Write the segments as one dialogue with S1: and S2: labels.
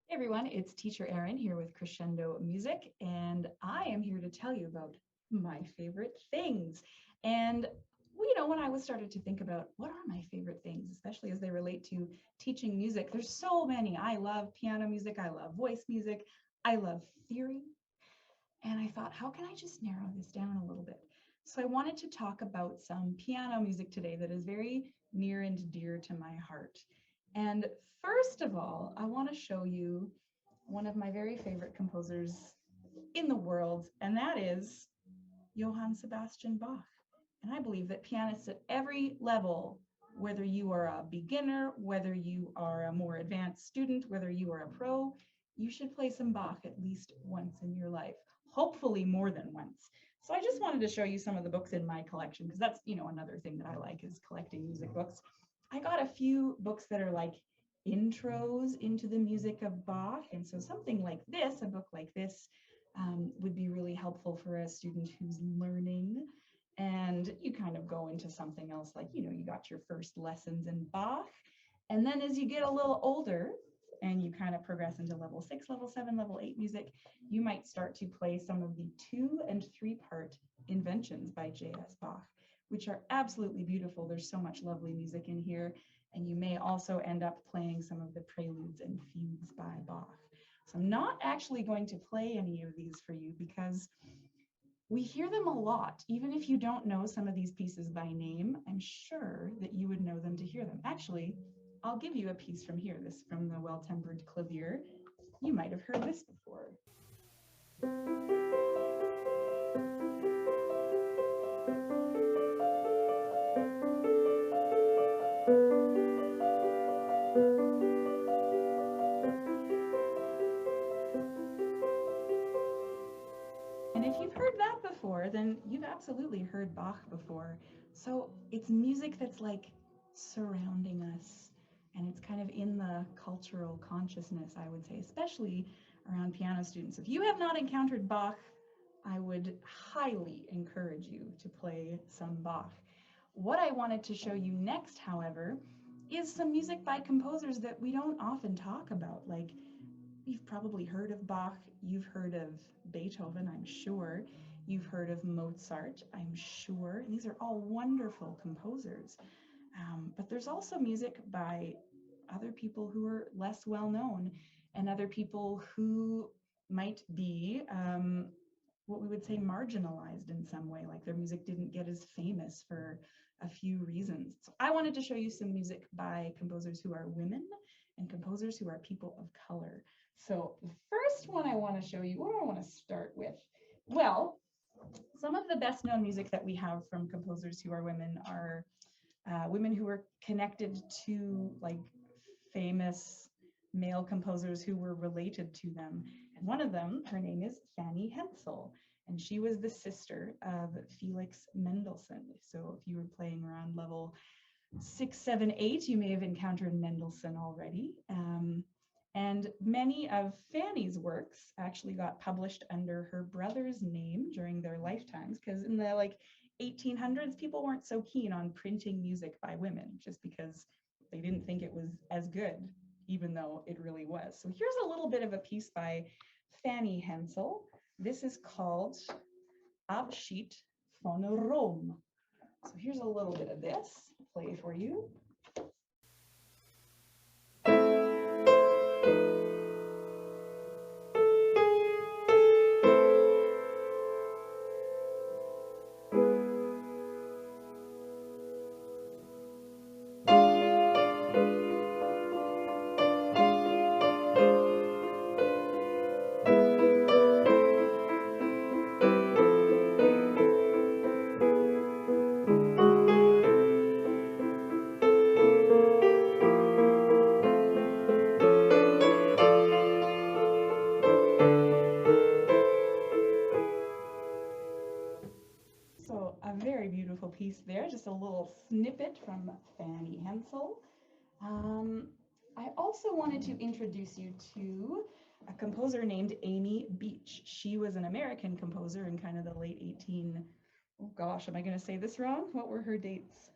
S1: Hey everyone, it's teacher Erin here with Crescendo Music, and I am here to tell you about my favorite things. And when I was started to think about what are my favorite things, especially as they relate to teaching music, there's so many. I love piano music, I love voice music, I love theory. And I thought, how can I just narrow this down a little bit? So I wanted to talk about some piano music today that is very near and dear to my heart. And first of all, I want to show you one of my very favorite composers in the world, and that is Johann Sebastian Bach. And I believe that pianists at every level, whether you are a beginner, whether you are a more advanced student, whether you are a pro, you should play some Bach at least once in your life, hopefully more than once. So I just wanted to show you some of the books in my collection, because that's, another thing that I like is collecting music books. I got a few books that are like intros into the music of Bach. And so something like this, a book like this, would be really helpful for a student who's learning. And you kind of go into something else like, you got your first lessons in Bach. And then as you get a little older and you kind of progress into level 6, level 7, level 8 music, you might start to play some of the 2 and 3 part inventions by J.S. Bach, which are absolutely beautiful. There's so much lovely music in here. And you may also end up playing some of the preludes and fugues by Bach. So I'm not actually going to play any of these for you because we hear them a lot. Even if you don't know some of these pieces by name, I'm sure that you would know them to hear them. Actually, I'll give you a piece from here, this from the Well-Tempered Clavier. You might have heard this before. And if you've heard that before, then you've absolutely heard Bach before. So it's music that's like surrounding us, and it's kind of in the cultural consciousness, I would say, especially around piano students. If you have not encountered Bach, I would highly encourage you to play some Bach. What I wanted to show you next, however, is some music by composers that we don't often talk about. Like, you've probably heard of Bach, you've heard of Beethoven, I'm sure. You've heard of Mozart, I'm sure. These are all wonderful composers. But there's also music by other people who are less well known and other people who might be what we would say marginalized in some way, like their music didn't get as famous for a few reasons. So I wanted to show you some music by composers who are women and composers who are people of color. So the first one I want to show you, what do I want to start with? Well, some of the best known music that we have from composers who are women are women who were connected to like famous male composers who were related to them. And one of them, her name is Fanny Hensel, and she was the sister of Felix Mendelssohn. So if you were playing around level 6, 7, 8, you may have encountered Mendelssohn already. And many of Fanny's works actually got published under her brother's name during their lifetimes, because in the like 1800s, people weren't so keen on printing music by women just because they didn't think it was as good, even though it really was. So here's a little bit of a piece by Fanny Hensel. This is called Abschied von Rom. So here's a little bit of this, play for you. So a very beautiful piece there, just a little snippet from Fanny Hensel. I also wanted to introduce you to a composer named Amy Beech. She was an American composer in kind of the late 18, oh gosh, am I going to say this wrong? What were her dates?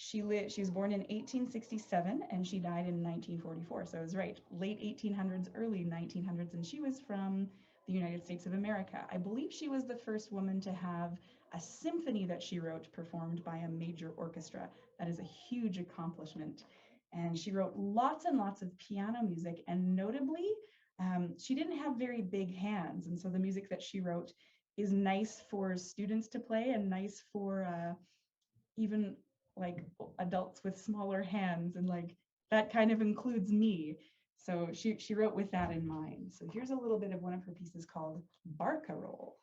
S1: She was born in 1867 and she died in 1944. So I was right, late 1800s, early 1900s, and she was from the United States of America. I believe she was the first woman to have a symphony that she wrote performed by a major orchestra. That is a huge accomplishment. And she wrote lots and lots of piano music, and notably, she didn't have very big hands. And so the music that she wrote is nice for students to play and nice for even like adults with smaller hands, and like that kind of includes me. So she wrote with that in mind. So here's a little bit of one of her pieces called Barcarolle.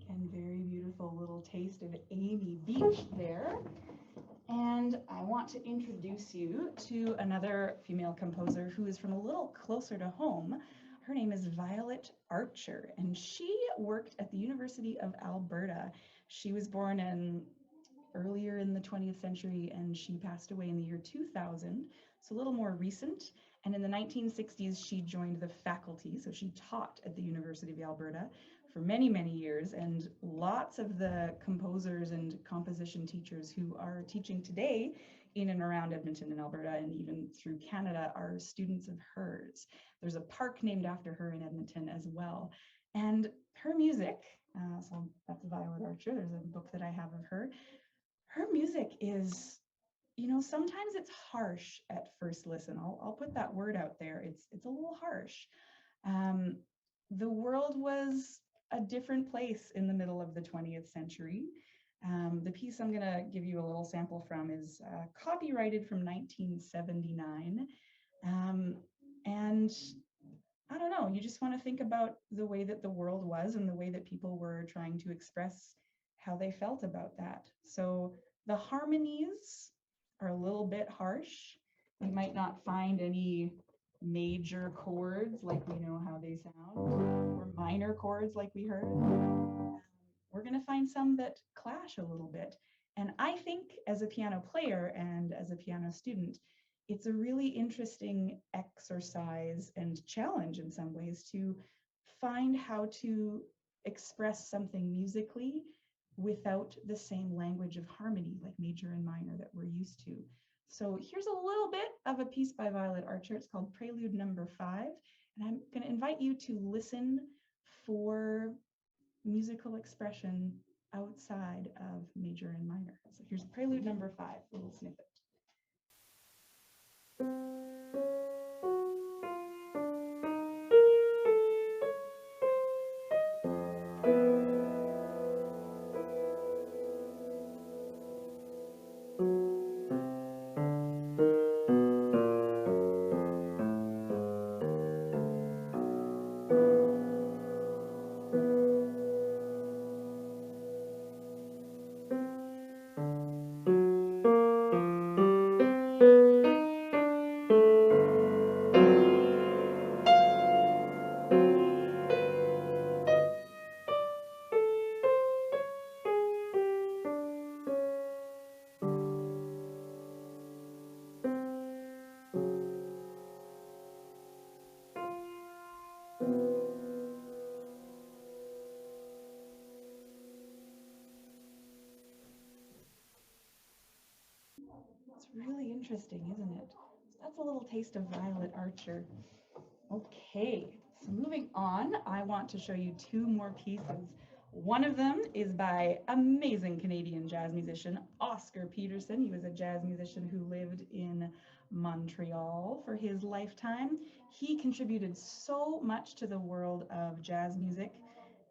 S1: And very beautiful little taste of Amy Beech there. And I want to introduce you to another female composer who is from a little closer to home. Her name is Violet Archer, and she worked at the University of Alberta. She was born earlier in the 20th century, and she passed away in the year 2000, so a little more recent. And in the 1960s, she joined the faculty, so she taught at the University of Alberta for many, many years, and lots of the composers and composition teachers who are teaching today in and around Edmonton and Alberta and even through Canada are students of hers. There's a park named after her in Edmonton as well. And her music, so that's Violet Archer, there's a book that I have of her. Her music is, sometimes it's harsh at first listen. I'll put that word out there. It's a little harsh. Um, the world was a different place in the middle of the 20th century. The piece I'm going to give you a little sample from is copyrighted from 1979. And I don't know, you just want to think about the way that the world was and the way that people were trying to express how they felt about that. So the harmonies are a little bit harsh. We might not find any major chords like we know how they sound, or minor chords like we heard. We're going to find some that clash a little bit. And I think as a piano player and as a piano student, it's a really interesting exercise and challenge in some ways to find how to express something musically without the same language of harmony, like major and minor, that we're used to. So here's a little bit of a piece by Violet Archer. It's called Prelude Number 5. And I'm going to invite you to listen for musical expression outside of major and minor. So here's Prelude Number 5, a little snippet. It's really interesting, isn't it? So that's a little taste of Violet Archer. Okay, so moving on, I want to show you two more pieces. One of them is by amazing Canadian jazz musician Oscar Peterson. He was a jazz musician who lived in Montreal for his lifetime. He contributed so much to the world of jazz music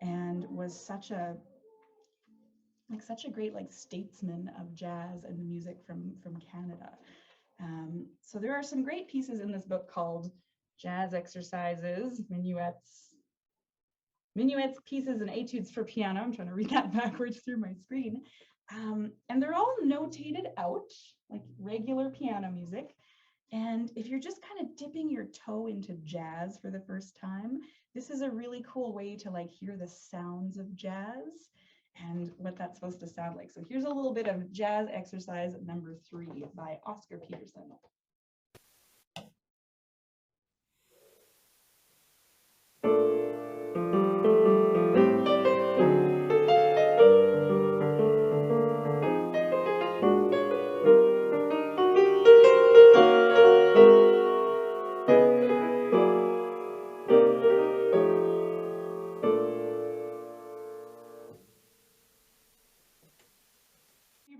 S1: and was such a great statesman of jazz and music from Canada. So there are some great pieces in this book called Jazz Exercises, Minuets, Pieces, and Etudes for Piano. I'm trying to read that backwards through my screen. And they're all notated out, like regular piano music. And if you're just kind of dipping your toe into jazz for the first time, this is a really cool way to hear the sounds of jazz and what that's supposed to sound like. So here's a little bit of Jazz Exercise number 3 by Oscar Peterson.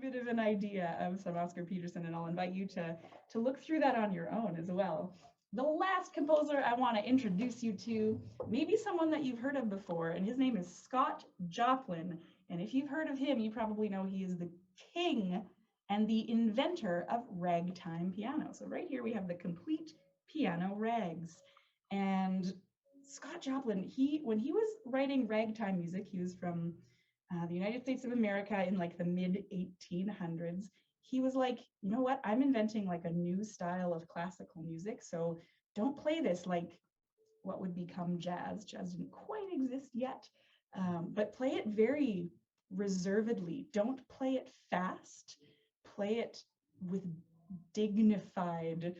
S1: Bit of an idea of some Oscar Peterson, and I'll invite you to look through that on your own as well. The last composer I want to introduce you to, maybe someone that you've heard of before, and his name is Scott Joplin. And if you've heard of him, you probably know he is the king and the inventor of ragtime piano. So right here we have the complete piano rags. And Scott Joplin, when he was writing ragtime music, he was from the United States of America in the mid 1800s. He was like, you know what? I'm inventing a new style of classical music. So don't play this like what would become jazz. Jazz didn't quite exist yet, but play it very reservedly. Don't play it fast. Play it with dignified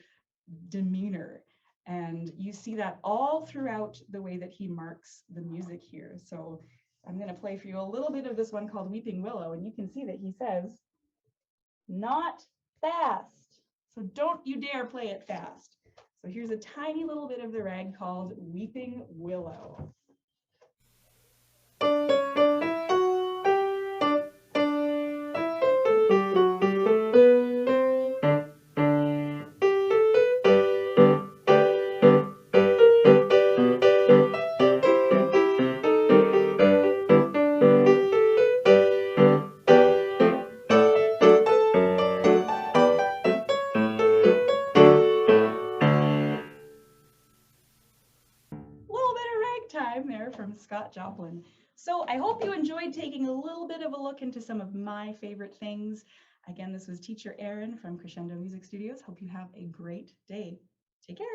S1: demeanor. And you see that all throughout the way that he marks the music here. So I'm going to play for you a little bit of this one called Weeping Willow, and you can see that he says, not fast. So don't you dare play it fast. So here's a tiny little bit of the rag called Weeping Willow. Time there from Scott Joplin. So I hope you enjoyed taking a little bit of a look into some of my favorite things. Again, this was teacher Erin from Crescendo Music Studios. Hope you have a great day. Take care.